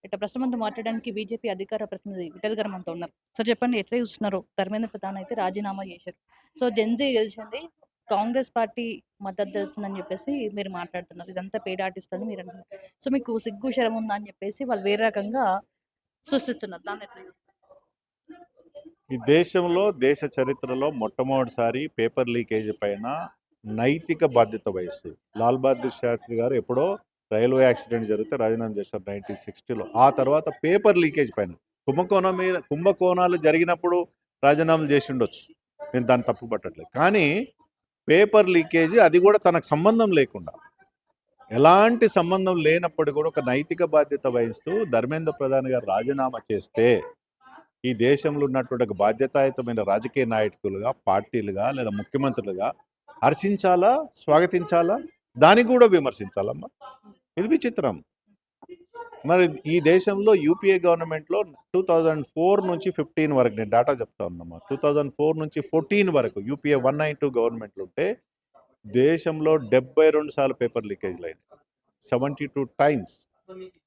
ఇట్లా ప్రస్తుతం మాట్లాడడానికి బీజేపీ అధికార ప్రతినిధి విఠల్ గారు మనతో ఉన్నారు. సార్ చెప్పండి, ఎట్లా చూస్తున్నారు? ధర్మేంద్ర ప్రధాన్ అయితే రాజీనామా చేశారు. సో జెన్‌జీ గెలిచింది. కాంగ్రెస్ పార్టీ మద్దతు తెలుపుతుందని చెప్పేసి మీరు మాట్లాడుతున్నారు. ఇదంతా పెయిడ్ ఆర్టిస్ట్ అని మీరు అంటున్నారు. సో మీకు సిగ్గు, శరం ఉందా అని చెప్పేసి వాళ్ళు వేరే రకంగా సృష్టిస్తున్నారు. దాన్ని ఎట్లా చూస్తారు? ఈ దేశంలో దేశ చరిత్రలో మొట్టమొదటిసారి పేపర్ లీకేజ్ పైన నైతిక బాధ్యత వహిస్తూ లాల్ బహదూర్ శాస్త్రి గారు ఎప్పుడో రైల్వే యాక్సిడెంట్ జరిగితే రాజీనామా చేశారు 1960లో. ఆ తర్వాత పేపర్ లీకేజ్ పైన కుంభకోణాలు జరిగినప్పుడు రాజీనామాలు చేసి ఉండొచ్చు, నేను దాన్ని తప్పు పట్టట్లేదు. కానీ పేపర్ లీకేజ్ అది కూడా తనకు సంబంధం లేకుండా, ఎలాంటి సంబంధం లేనప్పుడు కూడా ఒక నైతిక బాధ్యత వహిస్తూ ధర్మేంద్ర ప్రధాన్ గారు రాజీనామా చేస్తే ఈ దేశంలో ఉన్నటువంటి ఒక బాధ్యతాయుతమైన రాజకీయ నాయకులుగా, పార్టీలుగా లేదా ముఖ్యమంత్రులుగా హర్షించాలా, స్వాగతించాలా, దానికి కూడా విమర్శించాలమ్మా. ఇది విచిత్రం. మరి ఈ దేశంలో యూపీఏ గవర్నమెంట్లో 2004 నుంచి 15 వరకు, నేను డేటా చెప్తా ఉన్నామ్మా, 2004 నుంచి 14 వరకు యూపీఏ 192 గవర్నమెంట్లు ఉంటే దేశంలో 72 సార్లు పేపర్ లీకేజ్లు అయినాయి. 72 టైమ్స్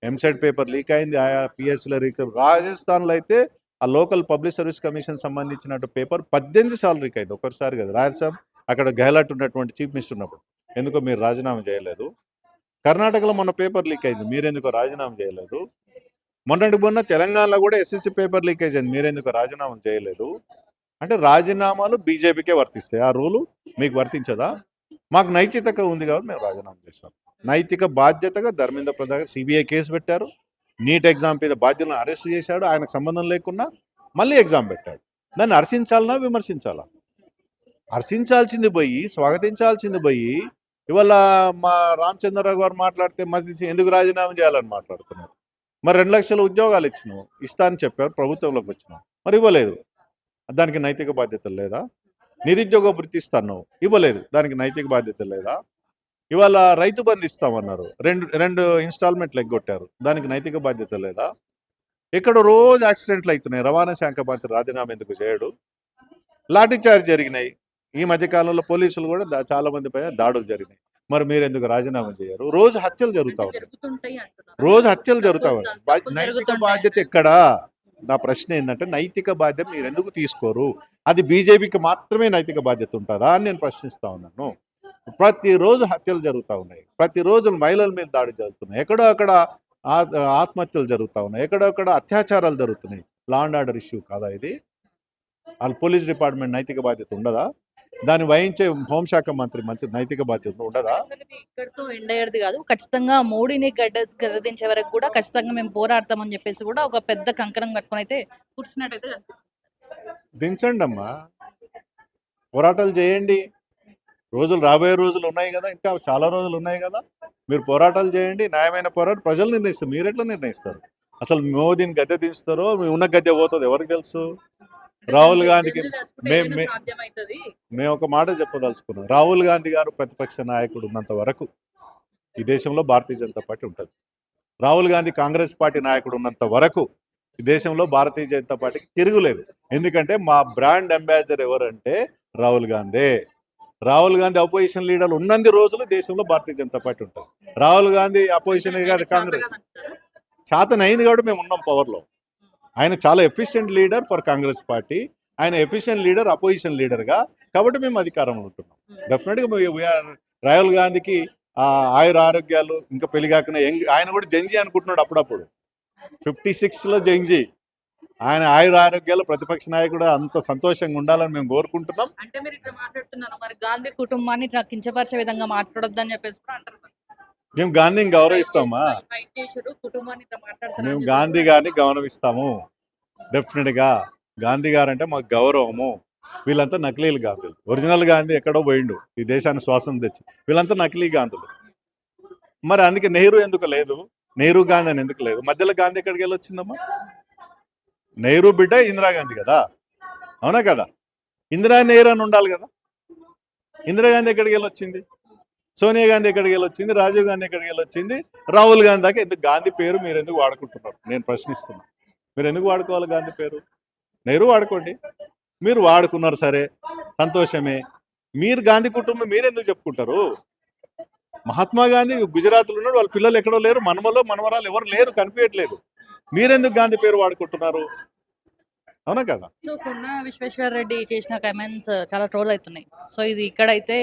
ఎంసెట్ పేపర్ లీక్ అయింది, ఆయా పిఎస్సీలో లీక్. రాజస్థాన్లో అయితే ఆ లోకల్ పబ్లిక్ సర్వీస్ కమిషన్ సంబంధించినట్టు పేపర్ 18 సార్లు లీక్ అయింది, ఒకసారి కదా. రాజస్థాన్ అక్కడ గెహ్లాట్ ఉన్నటువంటి చీఫ్ మినిస్టర్ ఉన్నప్పుడు ఎందుకో మీరు రాజీనామా చేయలేదు. కర్ణాటకలో మొన్న పేపర్ లీక్ అయింది, మీరెందుకో రాజీనామా చేయలేదు. మొన్న తెలంగాణలో కూడా ఎస్ఎస్సి పేపర్ లీకేజ్ అయింది, మీరెందుకో రాజీనామా చేయలేదు. అంటే రాజీనామాలు బీజేపీకే వర్తిస్తాయి, ఆ రూలు మీకు వర్తించదా? మాకు నైతికత ఉంది కాబట్టి మేము రాజీనామా చేశాం. నైతిక బాధ్యతగా ధర్మేంద్ర ప్రధాన్ సిబిఐ కేసు పెట్టారు, నీట్ ఎగ్జామ్ మీద బాధ్యులను అరెస్ట్ చేశాడు, ఆయనకు సంబంధం లేకుండా మళ్ళీ ఎగ్జామ్ పెట్టాడు. దాన్ని హర్షించాలన్నా విమర్శించాలా? హర్షించాల్సింది పోయి, స్వాగతించాల్సింది పోయి, ఇవాళ మా రామచంద్రరావు గారు మాట్లాడితే మధ్య ఎందుకు రాజీనామా చేయాలని మాట్లాడుతున్నారు. మరి 2 లక్షల ఉద్యోగాలు ఇచ్చినావు, ఇస్తా అని చెప్పారు, ప్రభుత్వంలోకి వచ్చినావు, మరి ఇవ్వలేదు. దానికి నైతిక బాధ్యత లేదా? నిరుద్యోగ వృత్తి ఇస్తాను, ఇవ్వలేదు, దానికి నైతిక బాధ్యత లేదా? ఇవాళ రైతు బంధు ఇస్తామన్నారు, రెండు ఇన్స్టాల్మెంట్లు ఎగ్గొట్టారు, దానికి నైతిక బాధ్యత లేదా? ఇక్కడ రోజు యాక్సిడెంట్లు అవుతున్నాయి, రవాణా శాఖ మంత్రి రాజీనామా ఎందుకు చేయడు? లాఠీ చార్జ్ జరిగినాయి, ఈ మధ్యకాలంలో పోలీసులు కూడా చాలా మంది పైన దాడులు జరిగినాయి, మరి మీరు ఎందుకు రాజీనామా చేయరు? రోజు హత్యలు జరుగుతూ ఉన్నాయి, రోజు హత్యలు జరుగుతూ ఉన్నాయి. నైతిక బాధ్యత ఎక్కడా? నా ప్రశ్న ఏంటంటే, నైతిక బాధ్యత మీరు ఎందుకు తీసుకోరు? అది బీజేపీకి మాత్రమే నైతిక బాధ్యత ఉంటుందా అని నేను ప్రశ్నిస్తా ఉన్నాను. ప్రతిరోజు హత్యలు జరుగుతూ ఉన్నాయి, ప్రతిరోజు మహిళల మీద దాడి జరుగుతున్నాయి, ఎక్కడో అక్కడ ఆత్మహత్యలు జరుగుతూ ఉన్నాయి, ఎక్కడొక్కడ అత్యాచారాలు జరుగుతున్నాయి. లా అండ్ ఆర్డర్ ఇష్యూ కాదా ఇది? వాళ్ళ పోలీస్ డిపార్ట్మెంట్ నైతిక బాధ్యత ఉండదా? దాన్ని వహించే హోంశాఖ మంత్రి నైతిక బాధ్యత ఉండదా? ఇక్కడితో ఎండ్ అయ్యేది కాదు, ఖచ్చితంగా మోడీని గద్దెదించే వరకు కూడా ఖచ్చితంగా మేము పోరాడతామని చెప్పేసి కూడా ఒక పెద్ద కంకణం కట్టుకొని అయితే కూర్చున్నట్టయితే దించండి అమ్మా, పోరాటాలు చేయండి. రాబోయే రోజులు ఉన్నాయి కదా, ఇంకా చాలా రోజులు ఉన్నాయి కదా, మీరు పోరాటాలు చేయండి. న్యాయమైన పోరాటం ప్రజలు నిర్ణయిస్తారు, మీరు ఎట్లా నిర్ణయిస్తారు? అసలు మోదీని గద్దె దించుతారో మీ ఉన్న గద్దె పోతుంది ఎవరికి తెలుసు? రాహుల్ గాంధీకి మేము ఒక మాట చెప్పదలుచుకున్నాం. రాహుల్ గాంధీ గారు ప్రతిపక్ష నాయకుడు ఉన్నంత వరకు ఈ దేశంలో భారతీయ జనతా పార్టీ ఉంటుంది. రాహుల్ గాంధీ కాంగ్రెస్ పార్టీ నాయకుడు ఉన్నంత వరకు ఈ దేశంలో భారతీయ జనతా పార్టీకి తిరుగులేదు. ఎందుకంటే మా బ్రాండ్ అంబాసిడర్ ఎవరంటే రాహుల్ గాంధీ. రాహుల్ గాంధీ అపోజిషన్ లీడర్లు ఉన్నంది రోజులు దేశంలో భారతీయ జనతా పార్టీ ఉంటుంది. రాహుల్ గాంధీ అపోజిషన్ కాదు, కాంగ్రెస్ శాతం అయింది కాబట్టి మేము ఉన్నాం పవర్లో. ఆయన చాలా efficient leader for Congress party, ఆయన ఎఫిషియెంట్ లీడర్ అపోజిషన్ లీడర్గా, కాబట్టి మేము అధికారంలో ఉంటున్నాం. డెఫినెట్గా రాహుల్ గాంధీకి ఆయుర ఆరోగ్యాలు, ఇంకా పెళ్లి కాకుండా ఆయన కూడా జంజీ అనుకుంటున్నాడు అప్పుడప్పుడు. 56లో జంజీ, ఆయన ఆయుర ఆరోగ్యాలు, ప్రతిపక్ష నాయకుడు అంత సంతోషంగా ఉండాలని మేము కోరుకుంటున్నాం. అంటే మీరు ఇట్లా మాట్లాడుతున్నారు, మరి గాంధీ కుటుంబాన్ని ఇట్లా కించపరిచే విధంగా మాట్లాడొద్దని చెప్పేసి అంటారు. మేము గాంధీని గౌరవిస్తామా? మేము గాంధీ గారిని గౌరవిస్తాము డెఫినెట్గా. గాంధీ గారు అంటే మాకు గౌరవము. వీళ్ళంతా నకిలీలు గాంధీలు, ఒరిజినల్ గాంధీ ఎక్కడో పోయిండు, ఈ దేశాన్ని శ్వాసం తెచ్చి. వీళ్ళంతా నకిలీ గాంధీలు. మరి అందుకే నెహ్రూ ఎందుకు లేదు? నెహ్రూ గాంధీ అని ఎందుకు లేదు? మధ్యలో గాంధీ ఎక్కడికి వెళ్ళి వచ్చిందమ్మా? నెహ్రూ బిడ్డ ఇందిరాగాంధీ కదా, అవునా కదా? ఇందిరా నెహ్రూ అని ఉండాలి కదా. ఇందిరాగాంధీ ఎక్కడికి వెళ్ళి వచ్చింది? సోనియా గాంధీ ఎక్కడికి వెళ్ళి వచ్చింది? రాజీవ్ గాంధీ ఎక్కడికి వెళ్ళి వచ్చింది? రాహుల్ గాంధీ దాకా ఎందుకు గాంధీ పేరు మీరు ఎందుకు వాడుకుంటున్నారు? నేను ప్రశ్నిస్తున్నాను. మీరు ఎందుకు వాడుకోవాలి గాంధీ పేరు? నెహ్రూ వాడుకోండి, మీరు వాడుకున్నారు సరే, సంతోషమే. మీరు గాంధీ కుటుంబం మీరు ఎందుకు చెప్పుకుంటారు? మహాత్మా గాంధీ గుజరాత్లో ఉన్నాడు, వాళ్ళ పిల్లలు ఎక్కడో లేరు, మనమలో మనవరాలు ఎవరు లేరు, కనిపించట్లేదు. మీరెందుకు గాంధీ పేరు వాడుకుంటున్నారు? అవునా కదా? సో కొన్న విశ్వేశ్వర రెడ్డి చేసిన కమెంట్స్ చాలా ట్రోల్ అవుతున్నాయి. సో ఇది ఇక్కడైతే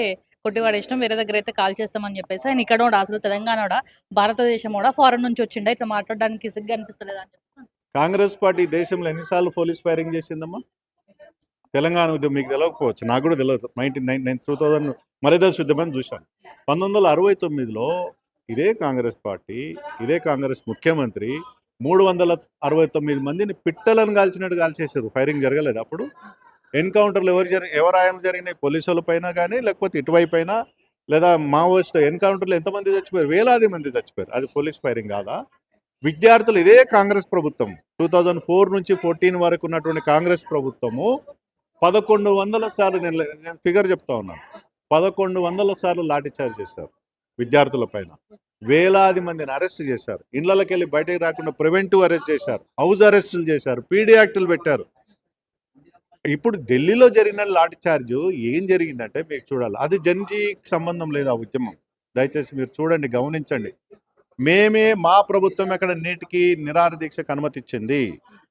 కొట్టివాడేసినాం, వేరే దగ్గర అయితే కాల్ చేస్తామని చెప్పేసి ఆయన ఇక్కడోడా అసలు తెలంగాణోడా భారతదేశమోడా ఫారెన్ నుంచి వచ్చిండా ఇట్లా మాట్లాడడానికి సిగ్గు అనిపిస్తలేదా అని చెప్పి. కాంగ్రెస్ పార్టీ దేశంలో ఎన్నిసార్లు పోలీస్ ఫైరింగ్ చేసిందమ్మా? తెలంగాణ ఉద్యమం మీకు తెలియకపోవచ్చు, నాకు కూడా తెలియదు. 2000 మలిదశ ఉద్యమం చూశాను. 1969లో ఇదే కాంగ్రెస్ పార్టీ, ఇదే కాంగ్రెస్ ముఖ్యమంత్రి 369 మందిని పిట్టలను కాల్చినట్టు కాల్చేశారు. ఫైరింగ్ జరగలేదు అప్పుడు. ఎన్కౌంటర్లు ఎవరు ఆయన జరిగినాయి? పోలీసుల పైన కానీ, లేకపోతే ఇటువైపు అయినా, లేదా మావోయిస్ట్ ఎన్కౌంటర్లు ఎంతమంది చచ్చిపోయారు? వేలాది మంది చచ్చిపోయారు. అది పోలీస్ ఫైరింగ్ కాదా? విద్యార్థులు ఇదే కాంగ్రెస్ ప్రభుత్వం 2004 నుంచి 14 వరకు ఉన్నటువంటి కాంగ్రెస్ ప్రభుత్వము 1100 సార్లు, నేను ఫిగర్ చెప్తా ఉన్నాను, 1100 సార్లు లాఠీ చార్జ్ చేశారు విద్యార్థుల పైన. వేలాది మందిని అరెస్ట్ చేశారు. ఇళ్లకి వెళ్ళి బయటకు రాకుండా ప్రివెంటివ్ అరెస్ట్ చేశారు, హౌస్ అరెస్టులు చేశారు, పీడీ యాక్టులు పెట్టారు. ఇప్పుడు ఢిల్లీలో జరిగిన లాఠీ చార్జ్ ఏం జరిగిందంటే మీకు చూడాలి. అది జన్జీకి సంబంధం లేదు ఆ ఉద్యమం. దయచేసి మీరు చూడండి, గమనించండి. మా ప్రభుత్వం ఎక్కడ నీటికి నిరాహార దీక్షకు అనుమతి ఇచ్చింది?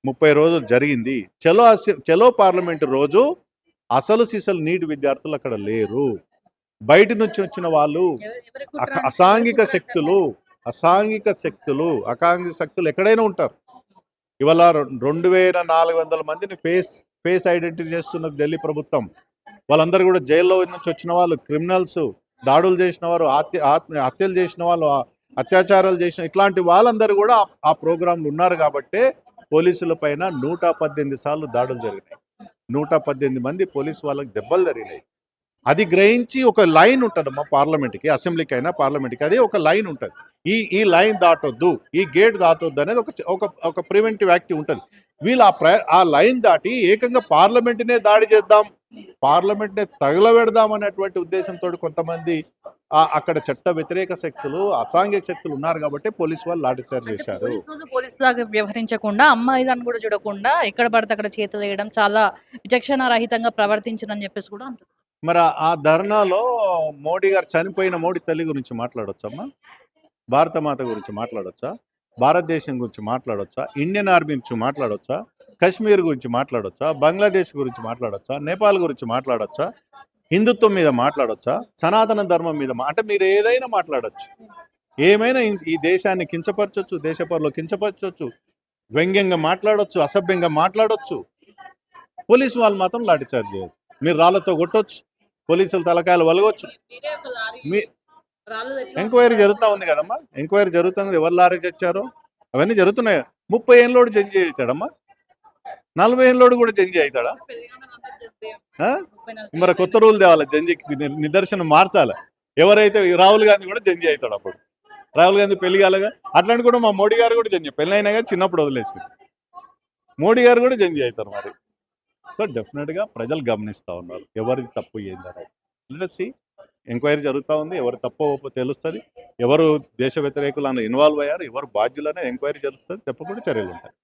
30 రోజులు జరిగింది. చలో పార్లమెంటు రోజు అసలు సిసలు నీటి విద్యార్థులు అక్కడ లేరు. బయట నుంచి వచ్చిన వాళ్ళు అసాంఘిక శక్తులు, అసాంఘిక శక్తులు ఎక్కడైనా ఉంటారు. ఇవాళ 2400 మందిని ఫేస్ ఐడెంటిటీ చేస్తున్నది ఢిల్లీ ప్రభుత్వం. వాళ్ళందరూ కూడా జైల్లో నుంచి వచ్చిన వాళ్ళు, క్రిమినల్స్, దాడులు చేసిన వారు, హత్యలు చేసిన వాళ్ళు, అత్యాచారాలు చేసిన ఇట్లాంటి వాళ్ళందరూ కూడా ఆ ప్రోగ్రాంలు ఉన్నారు. కాబట్టి పోలీసుల పైన 118 సార్లు దాడులు జరిగినాయి. 118 మంది పోలీసు వాళ్ళకి దెబ్బలు జరిగినాయి. అది గ్రహించి ఒక లైన్ ఉంటుందమ్మా పార్లమెంట్కి, అసెంబ్లీకి అయినా పార్లమెంట్కి, అది ఒక లైన్ ఉంటుంది. ఈ లైన్ దాటొద్దు, ఈ గేట్ దాటొద్దు అనేది ఒక ప్రివెంటివ్ యాక్టివ్ ఉంటుంది. వీళ్ళు ఆ లైన్ దాటి ఏకంగా పార్లమెంట్నే దాడి చేద్దాం, పార్లమెంట్నే తగలబెడదాం అనేటువంటి ఉద్దేశంతో కొంతమంది అక్కడ చట్ట వ్యతిరేక శక్తులు, అసాంఘిక శక్తులు ఉన్నారు కాబట్టి పోలీసు వాళ్ళు లాఠీచార్జ్ చేశారు. పోలీసు లాగా వ్యవహరించకుండా, అమ్మాయిదాన్ని కూడా చూడకుండా ఎక్కడ పడితే అక్కడ చేతులు వేయడం, చాలా విచక్షణ రహితంగా ప్రవర్తించదని చెప్పేసి కూడా అంటారు. మరి ఆ ధర్నాలో మోడీ గారు, చనిపోయిన మోడీ తల్లి గురించి మాట్లాడొచ్చమ్మా? భారత మాత గురించి మాట్లాడొచ్చా? భారతదేశం గురించి మాట్లాడొచ్చా? ఇండియన్ ఆర్మీ గురించి మాట్లాడొచ్చా? కశ్మీర్ గురించి మాట్లాడొచ్చా? బంగ్లాదేశ్ గురించి మాట్లాడొచ్చా? నేపాల్ గురించి మాట్లాడొచ్చా? హిందుత్వం మీద మాట్లాడొచ్చా? సనాతన ధర్మం మీద అంటే మీరు ఏదైనా మాట్లాడొచ్చు, ఏమైనా ఈ దేశాన్ని కించపరచొచ్చు, దేశపరులో కించపరచొచ్చు, వ్యంగ్యంగా మాట్లాడొచ్చు, అసభ్యంగా మాట్లాడొచ్చు. పోలీసు వాళ్ళు మాత్రం లాఠీచార్జ్ చేయరు. మీరు రాళ్లతో కొట్టొచ్చు, పోలీసులు తలకాయలు వలగొచ్చు. మీ ఎంక్వైరీ జరుగుతూ ఉంది కదమ్మా, ఎంక్వైరీ జరుగుతుంది. ఎవరు లారీ తెచ్చారో అవన్నీ జరుగుతున్నాయి. 30 ఏళ్ళోడు జడ్జి అవుతాడమ్మా, 40 ఏళ్ళోడు కూడా జడ్జి అవుతాడా? మరి కొత్త రూల్ తేవాలి, జడ్జికి నిదర్శనం మార్చాలి. ఎవరైతే రాహుల్ గాంధీ కూడా జడ్జి అవుతాడు. అప్పుడు రాహుల్ గాంధీ పెళ్లి కాలేగా, అట్లాంటి కూడా మా మోడీ గారు కూడా జడ్జి, పెళ్ళి అయినా కానీ చిన్నప్పుడు వదిలేసి మోడీ గారు కూడా జడ్జి అవుతారు మరి. సో డెఫినెట్గా ప్రజలు గమనిస్తూ ఉన్నారు ఎవరిది తప్పు ఏందనేది. లెట్స్ ఎంక్వైరీ జరుగుతూ ఉంది. ఎవరు తప్పు ఒప్పో తెలుస్తుంది, ఎవరు దేశ వ్యతిరేకులను ఇన్వాల్వ్ అయ్యారు, ఎవరు బాధ్యులనే ఎంక్వైరీ జరుగుతుంది. తప్పకుండా చర్యలు ఉంటాయి.